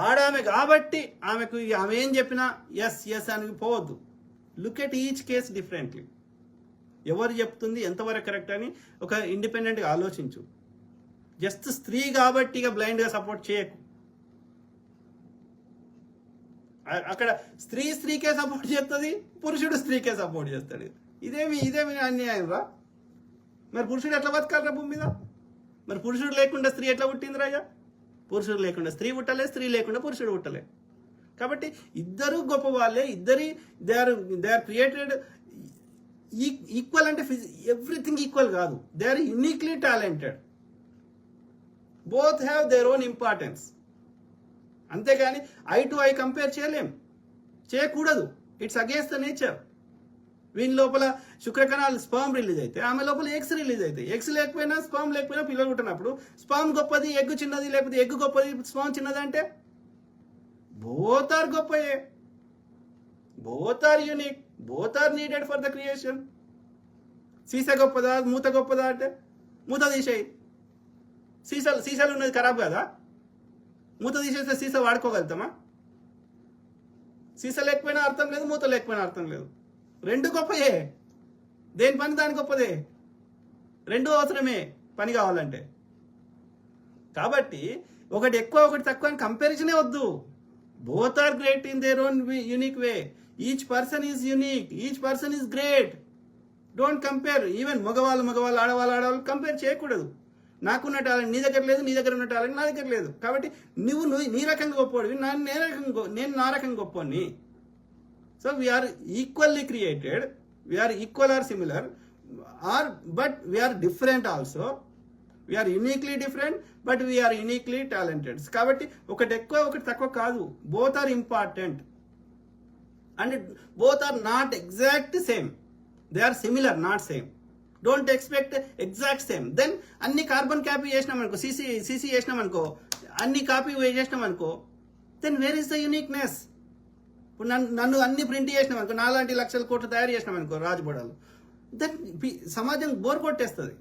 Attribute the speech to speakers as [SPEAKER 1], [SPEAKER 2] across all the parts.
[SPEAKER 1] ఆడామె కాబట్టి ఆమె ఏం చెప్పినా ఎస్ ఎస్ అని పోవద్దు. Look at each case differently. ఎవరు చెప్తుంది ఎంతవరకు కరెక్ట్ అని ఒక ఇండిపెండెంట్గా ఆలోచించు. జస్ట్ స్త్రీ కాబట్టి ఇక బ్లైండ్గా సపోర్ట్ చేయకు. అక్కడ స్త్రీకే సపోర్ట్ చేస్తుంది, పురుషుడు స్త్రీకే సపోర్ట్ చేస్తాడు. ఇదేమి అన్యాయం రా. మరి పురుషుడు ఎట్లా బతకాలరా భూమి మీద? మరి పురుషుడు లేకుండా స్త్రీ ఎట్లా పుట్టింది రాజా? పురుషుడు లేకుండా స్త్రీ పుట్టలే, స్త్రీ లేకుండా పురుషుడు పుట్టలే. కాబట్టి ఇద్దరు గొప్ప వాళ్ళే. They are created equal. అంటే ఎవ్రీథింగ్ ఈక్వల్ కాదు. They are uniquely talented. Both have their own importance. అంతేగాని ఐ టు ఐ కంపేర్ చేయకూడదు. It's against the nature. వీని లోపల శుక్రకణాలు స్పర్మ్ రిలీజ్ అయితే ఆమె లోపల ఎగ్స్ రిలీజ్ అవుతాయి. ఎగ్స్ లేకపోయినా స్పర్మ్ లేకపోయినా పిల్లలు పుట్టినప్పుడు స్పర్మ్ గొప్పది, ఎగ్ చిన్నది, లేకపోతే ఎగ్ గొప్పది, స్పర్మ్ చిన్నది అంటే బోత్ ఆర్ గొప్పయే. Both are unique. Both are needed for the creation. సీసా గొప్పదా, మూత గొప్పదా అంటే మూత తీసేయి. సీసాలు ఉన్నది ఖరాబ్ కదా. మూత తీసేస్తే సీసా వాడుకోగలుగుతామా? సీసా లేకపోయినా అర్థం లేదు, మూత లేకపోయినా అర్థం లేదు. రెండు గొప్పయే. దేని పని దాని గొప్పదే. రెండు అవసరమే పని కావాలంటే. కాబట్టి ఒకటి ఎక్కువ ఒకటి తక్కువ అని కంపారిజనే వద్దు. Both are great in their own unique way. Each person is unique. Each person is great. Don't compare. Even మగవాళ్ళు ఆడవాళ్ళు కంపేర్ చేయకూడదు. నాకున్న టాలెంట్ నీ దగ్గర లేదు, నీ దగ్గర ఉన్న టాలెంట్ నా దగ్గర లేదు. కాబట్టి నువ్వు నీ రకంగా గొప్పవాడివి, నేను నా రకంగా గొప్పని. So we are equally created. We are equal or similar, but we are different also. We are uniquely different, but we are uniquely talented. కాబట్టి ఒకటి ఎక్కువ ఒకటి తక్కువ కాదు. Both are important and both are not exact same. They are similar, not same. Don't expect exact same. Then అన్ని carbon copy చేసినాం అనుకో, CC చేసినాం అనుకో, అన్ని కాపీ చేసినాం అనుకో, then where is the uniqueness? ఇప్పుడు నన్ను అన్ని ప్రింట్ చేసినాం అనుకో, నాలాంటి లక్షల కోట్లు తయారు చేసినాం అనుకో రాజబోడాలు, దట్ సమాజం బోర్ కొట్టేస్తుంది.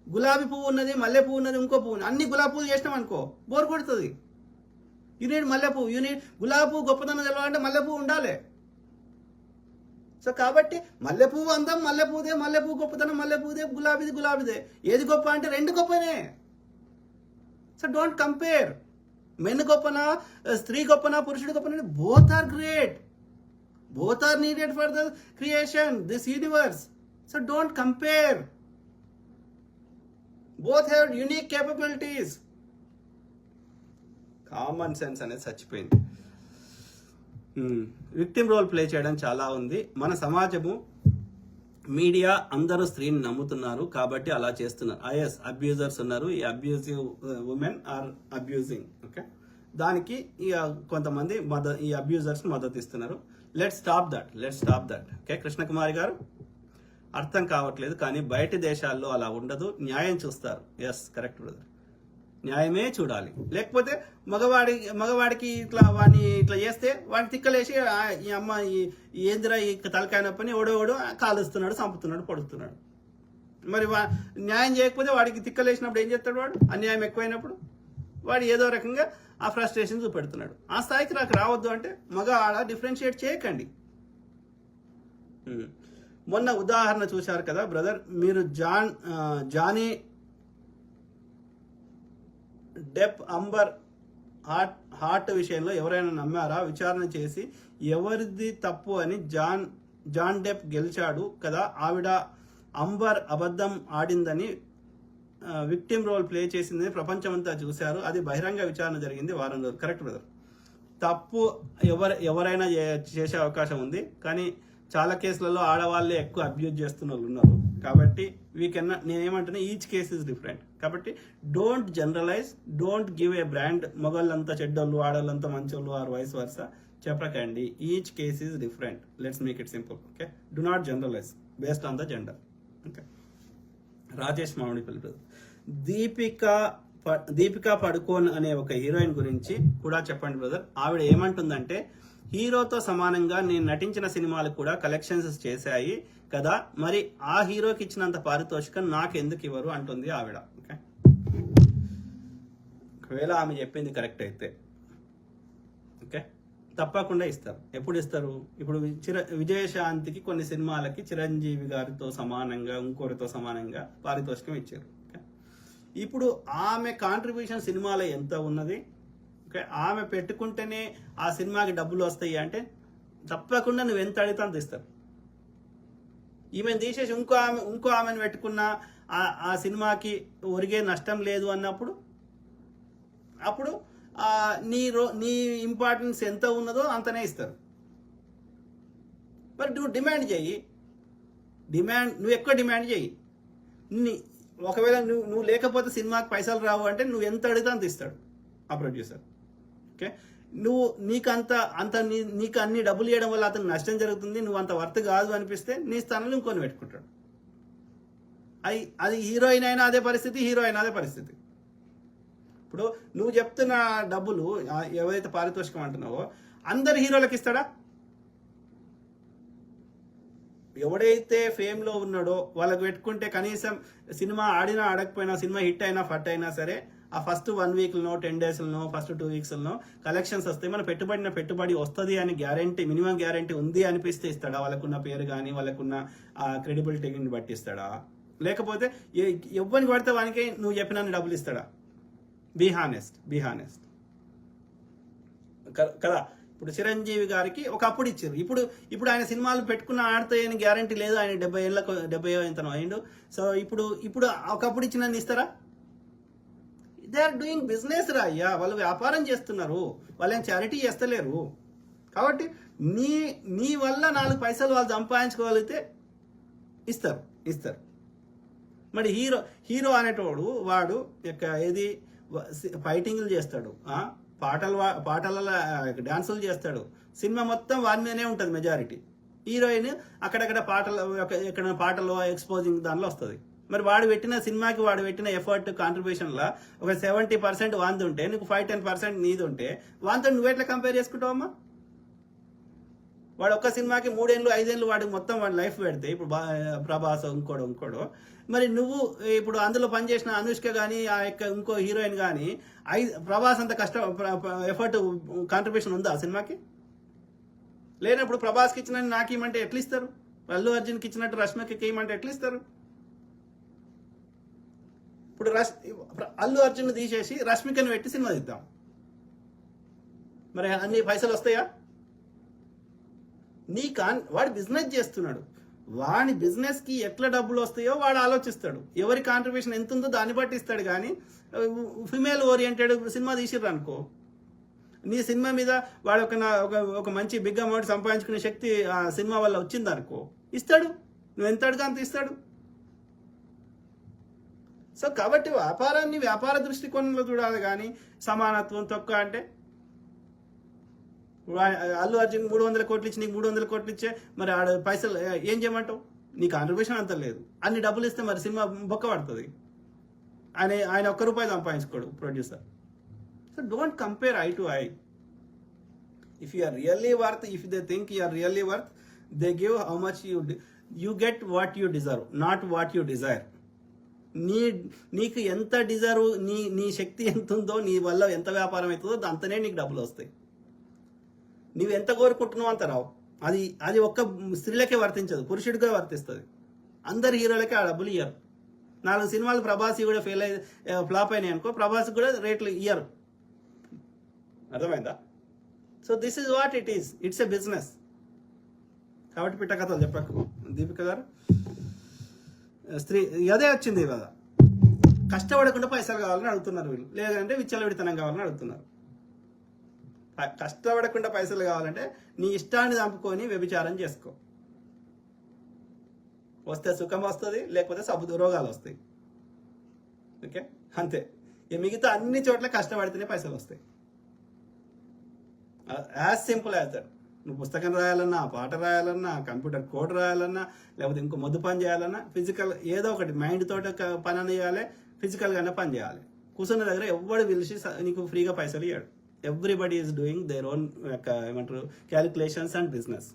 [SPEAKER 1] గులాబీ పువ్వు ఉన్నది, మల్లె పువ్వు ఉన్నది, ఇంకో పువ్వు, అన్ని గులాబీ పువ్వులు చేసినాం అనుకో బోర్ కొడుతుంది. యూనిట్ మల్లె పువ్వు, యూనిట్ గులాబీ పువ్వు గొప్పతనం తెలవాలంటే మల్లె పువ్వు ఉండాలి. సో కాబట్టి మల్లె పువ్వు అందం మల్లె పువ్వుదే, మల్లె పువ్వు గొప్పతనం మల్లె పువ్వుదే, గులాబీదే. ఏది గొప్ప అంటే రెండు గొప్పనే. So don't compare. మెన్ గొప్పనా, స్త్రీ గొప్పనా, పురుషుడు గొప్పనా, both are great. Both are needed for the creation, this universe. So don't compare. Both have unique capabilities. Common sense అనేది చచ్చిపోయింది. విక్టిమ్ రోల్ ప్లే చేయడం చాలా ఉంది. మన సమాజము, మీడియా అందరూ స్త్రీని నమ్ముతున్నారు కాబట్టి అలా చేస్తున్నారు. ఐఎస్ అబ్యూజర్స్ ఉన్నారు. ఈ abusive women are abusing. Okay, దానికి కొంతమంది ఈ అబ్యూజర్స్ మద్దతు ఇస్తున్నారు. Let stop that. Okay, Krishnakumari garu అర్థం కావట్లేదు, కానీ బయట దేశాల్లో అలా ఉండదు. న్యాయం చూస్తారు. Yes, correct brother. న్యాయమే చూడాలి. లేకపోతే మగవాడికి వాడిని ఇట్లా చేస్తే వాడిని తిక్కలేసి ఈ అమ్మ ఏందిరా ఈ తలకాయ నొప్పని ఓడోడు కాలుస్తున్నాడు, చంపుతున్నాడు, పొడుస్తున్నాడు. మరి న్యాయం చేయకపోతే వాడికి తిక్కలేసినప్పుడు ఏం చేస్తాడు? వాడు అన్యాయం ఎక్కువైనప్పుడు వాడు ఏదో రకంగా ఆ ఫ్రస్ట్రేషన్ చూపెడుతున్నాడు. ఆ స్థాయికి రావద్దు అంటే మగ ఆడ డిఫరెన్షియేట్ చేయకండి. మొన్న ఉదాహరణ చూశారు కదా బ్రదర్, మీరు జానీ డెప్ అంబర్ హార్ట్ విషయంలో ఎవరైనా నమ్మారా? విచారణ చేసి ఎవరిది తప్పు అని జాన్ డెప్ గెలిచాడు కదా, ఆవిడ అంబర్ అబద్ధం ఆడిందని విక్టిమ్ రోల్ ప్లే చేసిందని ప్రపంచమంతా చూశారు. అది బహిరంగ విచారణ జరిగింది వారం రోజులు. Correct brother. తప్పు ఎవరైనా చేసే అవకాశం ఉంది, కానీ చాలా కేసులలో ఆడవాళ్ళే ఎక్కువ అబ్యూజ్ చేస్తున్న వాళ్ళు ఉన్నారు. కాబట్టి నేనేమంటున్నా, ఈచ్ కేస్ ఇస్ డిఫరెంట్. కాబట్టి don't generalise, don't give a brand. మొగళ్ళంతా చెడ్డోళ్ళు, ఆడవాళ్ళంతా మంచోళ్ళు, ఆర్ వైస్ వర్సా చెప్పకండి. Each case is different. Let's make it simple. Okay, do not generalise based on the gender. Okay, Rajesh Mamidipalli brother. Deepika Padukone అనే ఒక heroine గురించి కూడా చెప్పండి బ్రదర్. ఆవిడ ఏమంటుందంటే, హీరోతో సమానంగా నేను నటించిన సినిమాలు కూడా కలెక్షన్స్ చేశాయి కదా, మరి ఆ హీరోకి ఇచ్చినంత పారితోషికం నాకు ఎందుకు ఇవ్వరు అంటుంది ఆవిడ. ఓకే, ఒకవేళ ఆమె చెప్పింది కరెక్ట్ అయితే ఓకే, తప్పకుండా ఇస్తారు. ఎప్పుడు ఇస్తారు? ఇప్పుడు విజయశాంతికి కొన్ని సినిమాలకి చిరంజీవి గారితో సమానంగా ఇంకోరితో సమానంగా పారితోషికం ఇచ్చారు. ఓకే, ఇప్పుడు ఆమె కాంట్రిబ్యూషన్ సినిమాలో ఎంత ఉన్నది? ఓకే, ఆమె పెట్టుకుంటేనే ఆ సినిమాకి డబ్బులు వస్తాయి అంటే తప్పకుండా నువ్వు ఎంత అడిగితే అంత ఇస్తారు. ఈమెను తీసేసి ఇంకో ఆమెను పెట్టుకున్న ఆ సినిమాకి ఒరిగే నష్టం లేదు అన్నప్పుడు అప్పుడు నీ ఇంపార్టెన్స్ ఎంత ఉన్నదో అంతనే ఇస్తారు. మరి నువ్వు డిమాండ్ చేయి, నువ్వు ఎక్కువ డిమాండ్ చేయి. ఒకవేళ నువ్వు లేకపోతే సినిమాకి పైసలు రావు అంటే నువ్వు ఎంత అడిగితే అంత ఇస్తాడు ఆ ప్రొడ్యూసర్. ఓకే, నీకు అన్ని డబ్బులు ఇవ్వడం వల్ల అతనికి నష్టం జరుగుతుంది, నువ్వు అంత వర్త్ కాదు అనిపిస్తే నీ స్థానంలో ఇంకొని పెట్టుకుంటాడు. అది హీరోయిన్ అయినా అదే పరిస్థితి, హీరో అయినా అదే పరిస్థితి. ఇప్పుడు నువ్వు చెప్తున్న డబ్బులు ఎవరైతే పారితోషికం అంటున్నావో అందరు హీరోలకు ఇస్తాడా? ఎవడైతే ఫేమ్లో ఉన్నాడో వాళ్ళకి పెట్టుకుంటే కనీసం సినిమా ఆడినా ఆడకపోయినా, సినిమా హిట్ అయినా ఫట్ అయినా సరే ఆ ఫస్ట్ 1 వీక్లో 10 డేస్లో ఫస్ట్ 2 వీక్స్లో కలెక్షన్స్ వస్తాయి. మన పెట్టుబడి వస్తుంది అని గ్యారంటీ, మినిమం గ్యారంటీ ఉంది అనిపిస్తే ఇస్తాడా? వాళ్ళకున్న పేరు కానీ వాళ్ళకున్న క్రెడిబిలిటీని బట్టి ఇస్తాడా? లేకపోతే ఎవరికి పడితే వానికి నువ్వు చెప్పిన డబ్బులు ఇస్తాడా? బీ హానెస్ట్ కదా. ఇప్పుడు చిరంజీవి గారికి ఒకప్పుడు ఇచ్చారు, ఇప్పుడు ఆయన సినిమాలు పెట్టుకున్న ఆడతాయని గ్యారంటీ లేదు. ఆయన 70 ఎంతనో అయిండు. సో ఇప్పుడు ఒకప్పుడు ఇచ్చిన ఇస్తారా? దే ఆర్ డూయింగ్ బిజినెస్ రా అయ్యా, వాళ్ళు వ్యాపారం చేస్తున్నారు, వాళ్ళేం చారిటీ చేస్తలేరు. కాబట్టి నీ వల్ల 4 పైసలు వాళ్ళు సంపాదించుకోగలిగితే ఇస్తారు. మరి హీరో అనేటోడు వాడు ఏది ఫైటింగ్లు చేస్తాడు, పాటల డాన్సులు చేస్తాడు, సినిమా మొత్తం వారి మీదనే ఉంటుంది మెజారిటీ. హీరోయిన్ అక్కడక్కడ పాటలు ఎక్స్పోజింగ్ దానిలో వస్తుంది. మరి వాడు పెట్టిన సినిమాకి వాడు పెట్టిన ఎఫర్ట్ కాంట్రిబ్యూషన్లో ఒక 70% వాంది ఉంటే నీకు 5-10% నీది ఉంటే వాంతో నువ్వు ఎట్లా కంపేర్ చేసుకుంటావమ్మా? వాడు ఒక్క సినిమాకి 3 ఏళ్ళు 5 ఏళ్ళు వాడికి మొత్తం వాడి లైఫ్ పెడితే, ఇప్పుడు ప్రభాస్ ఇంకోడు మరి నువ్వు ఇప్పుడు అందులో పనిచేసిన అనుష్క కానీ ఆ యొక్క ఇంకో హీరోయిన్ కానీ ప్రభాస్ అంత ఎఫర్ట్ కాంట్రిబ్యూషన్ ఉందా ఆ సినిమాకి? లేనప్పుడు ప్రభాస్కి ఇచ్చిన నాకు ఇవ్వమంటే ఎట్లా ఇస్తారు? అల్లు అర్జున్కి ఇచ్చినట్టు రష్మికకి ఇవ్వమంటే ఎట్లా ఇస్తారు? ఇప్పుడు అల్లు అర్జున్ తీసేసి రష్మికను పెట్టి సినిమా తీద్దాం, మరి అన్ని పైసలు వస్తాయా? వాడు బిజినెస్ చేస్తున్నాడు, వాడి బిజినెస్ కి ఎట్లా డబ్బులు వస్తాయో వాడు ఆలోచిస్తాడు. ఎవరి కాంట్రిబ్యూషన్ ఎంత ఉందో దాన్ని బట్టి ఇస్తాడు. కానీ ఫిమేల్ ఓరియంటెడ్ సినిమా తీసిర్రు అనుకో, నీ సినిమా మీద వాడు ఒక మంచి బిగ్ అమౌంట్ సంపాదించుకునే శక్తి ఆ సినిమా వల్ల వచ్చింది అనుకో, ఇస్తాడు. నువ్వు ఎంత అడుగు అంత ఇస్తాడు. సో కాబట్టి వ్యాపారాన్ని వ్యాపార దృష్టికోణంలో చూడాలి కానీ సమానత్వం తక్కువ అంటే అల్లు అర్జున్ 300 కోట్లు ఇచ్చి నీకు 300 కోట్లు ఇచ్చే మరి ఆడ పైసలు ఏం చేయమంటావు? నీ కాంట్రిబ్యూషన్ అంత లేదు, అన్ని డబ్బులు ఇస్తే మరి సినిమా బొక్క పడుతుంది. ఆయన ₹1 సంపాదించుకోడు producer. So don't compare I to I. If you are really worth, if they think you are really worth, they give how much you get what you deserve, not what you desire. నీకు ఎంత deserve, నీ శక్తి ఎంత ఉందో, నీ వల్ల ఎంత వ్యాపారం అవుతుందో అంతనే నీకు డబ్బులు వస్తాయి. నువ్వు ఎంత కోరుకుంటున్నావు అంత రావు. అది ఒక్క స్త్రీలకే వర్తించదు, పురుషుడిగా వర్తిస్తుంది. అందరు హీరోలకే ఆ డబ్బులు ఇయ్యరు. 4 సినిమాలు ప్రభాస్ కూడా ఫ్లాప్ అయినాయి అనుకో, ప్రభాస్ కూడా రేట్లు ఇయ్యరు. అర్థమైందా? So this is what it is, it's a business. కాబట్టి పిట్ట కథలు చెప్పకు దీపిక గారు. అదే వచ్చింది కదా, కష్టపడకుండా పైసలు కావాలని అడుగుతున్నారు వీళ్ళు, లేదంటే విచ్చలవిడితనం కావాలని అడుగుతున్నారు. కష్టపడకుండా పైసలు కావాలంటే నీ ఇష్టాన్ని చంపుకొని వ్యభిచారం చేసుకో. వస్తే సుఖం వస్తుంది, లేకపోతే సబ్బు రోగాలు వస్తాయి. ఓకే, అంతే. మిగతా అన్ని చోట్ల కష్టపడితేనే పైసలు వస్తాయి. As simple as that. నువ్వు పుస్తకం రాయాలన్నా, పాట రాయాలన్నా, కంప్యూటర్ కోడ్ రాయాలన్నా, లేకపోతే ఇంకో మొద్దు పని చేయాలన్నా, ఫిజికల్ ఏదో ఒకటి మైండ్ తోట పని అని చేయాలి, ఫిజికల్గానే పని చేయాలి. కూర్చున్న దగ్గర ఎవడు పిలిచి నీకు ఫ్రీగా పైసలు ఇవ్వడు. Everybody is doing their own ఏమంటారు క్యాలిక్యులేషన్స్ అండ్ బిజినెస్.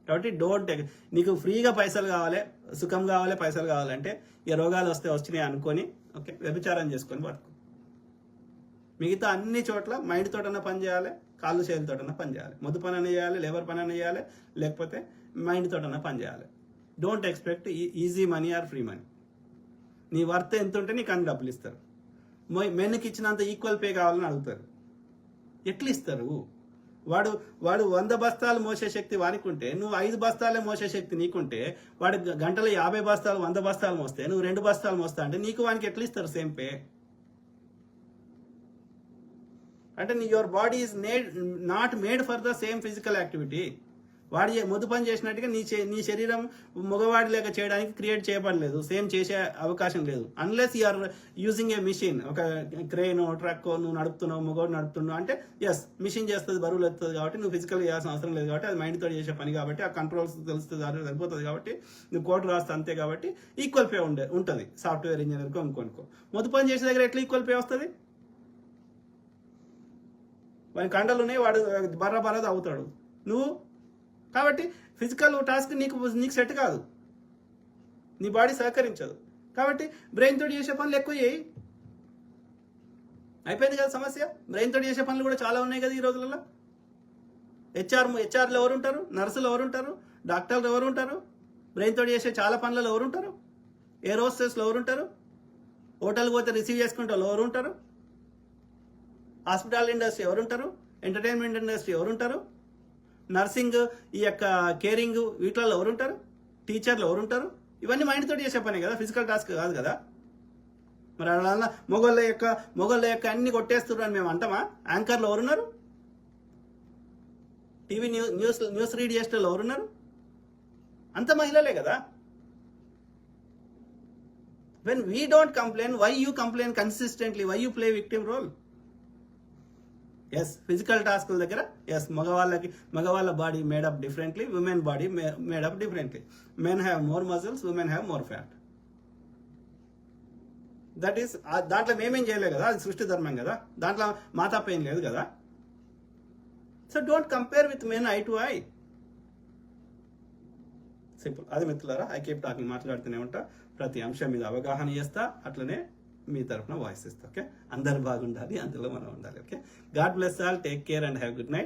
[SPEAKER 1] కాబట్టి డోంట్ నీకు ఫ్రీగా పైసలు కావాలి, సుఖం కావాలి, పైసలు కావాలంటే ఇక రోగాలు వచ్చినాయి అనుకొని ఓకే వ్యభిచారం చేసుకొని పట్టుకో. మిగతా అన్ని చోట్ల మైండ్ తోటన్నా పని చేయాలి, కాళ్ళు చేతులతోటన్నా పని చేయాలి. మొద్దు పని అన్న చేయాలి, లేబర్ పని అన్న చేయాలి, లేకపోతే మైండ్ తోటన్నా పని చేయాలి. Don't expect easy money are free money. నీ వర్త్ ఎంత ఉంటే నీకు అన్ని డబ్బులు ఇస్తారు. మెన్కి ఇచ్చినంత ఈక్వల్ పే కావాలని అడుగుతారు. ఎట్లా ఇస్తారు? వాడు 100 బస్తాలు మోసే శక్తి వానికి ఉంటే, నువ్వు 5 బస్తాలే మోసే శక్తి నీకుంటే, వాడు గంటలో 50 బస్తాలు 100 బస్తాలు మోస్తే నువ్వు 2 బస్తాలు మోస్తా అంటే నీకు వానికి ఎట్లా ఇస్తారు సేమ్ పే? అంటే your body is not made for the same physical activity. వాడి మొద్దు పని చేసినట్టుగా నీ శరీరం మగవాడి లేక చేయడానికి క్రియేట్ చేయబడలేదు, సేమ్ చేసే అవకాశం లేదు. Unless you're using a machine, ఒక క్రెయిన్ ట్రక్ నువ్వు నడుపుతున్నావు, మగవాడు నడుపుతున్నావు అంటే ఎస్ మిషన్ చేస్తుంది, బరువులు ఎత్తుంది కాబట్టి నువ్వు ఫిజికల్ చేయాల్సిన అవసరం లేదు కాబట్టి, అది మైండ్ తోటి చేసే పని కాబట్టి, ఆ కంట్రోల్స్ తెలుస్తుంది సరిపోతుంది కాబట్టి, నువ్వు కోడ్ రాస్తే అంతే కాబట్టి ఈక్వల్ పే ఉంటుంది సాఫ్ట్వేర్ ఇంజనీర్కో ఇంకొనుకో. మొద్దు పని చేసే దగ్గర ఎట్లా ఈక్వల్ పే వస్తుంది? వాడి కండలు ఉన్నాయి, వాడు బర్ర తాగుతాడు, నువ్వు. కాబట్టి ఫిజికల్ టాస్క్ నీకు సెట్ కాదు, నీ బాడీ సహకరించదు. కాబట్టి బ్రెయిన్ తోటి చేసే పనులు ఎక్కువ చేయి, అయిపోయింది కదా సమస్య. బ్రెయిన్ తోటి చేసే పనులు కూడా చాలా ఉన్నాయి కదా ఈ రోజులలో. హెచ్ఆర్లో ఎవరు ఉంటారు? నర్సులు ఎవరు ఉంటారు? డాక్టర్లు ఎవరు ఉంటారు? బ్రెయిన్ తోటి చేసే చాలా పనులలో ఎవరు ఉంటారు? ఎయిర్ హోస్టెస్లో ఎవరు ఉంటారు? హోటల్కి పోతే రిసీవ్ చేసుకుంటే ఎవరు ఉంటారు? హాస్పిటల్ ఇండస్ట్రీ ఎవరు ఉంటారు? ఎంటర్టైన్మెంట్ ఇండస్ట్రీ ఎవరు ఉంటారు? నర్సింగ్, ఈ యొక్క కేరింగ్, వీటిలలో ఎవరు ఉంటారు? టీచర్లు ఎవరు ఉంటారు? ఇవన్నీ మైండ్ తోటి చేసే పనే కదా, ఫిజికల్ టాస్క్ కాదు కదా. మరి అలా మొగోళ్ళ యొక్క అన్ని కొట్టేస్తున్నారు అని మేము అంటామా? యాంకర్లు ఎవరున్నారు? టీవీ న్యూస్ రీడ్ చేసే వాళ్ళు ఎవరున్నారు? అంత మహిళలే కదా. When we don't complain, why you complain consistently, why you play victim role? Yes, physical టాస్కుల దగ్గర ఎస్ మగవాళ్ళ body made up differently, women body made up differently. Men have more muscles, women have more fat. That is, దాంట్లో మేమేం చేయలేదు కదా, అది సృష్టి ధర్మం కదా, దాంట్లో మా తప్పేం లేదు కదా. So don't compare with men I to I. Simple. అది మిత్రులారా, ఐ కీప్ టాకింగ్, మాట్లాడుతూనే ఉంటా, ప్రతి అంశం మీద అవగాహన చేస్తా, అట్లనే మీ తరఫున వాయిస్ ఇస్తా. ఓకే, అందరు బాగుండాలి, అందులో మనం ఉండాలి. Okay, God bless all, take care and have good night.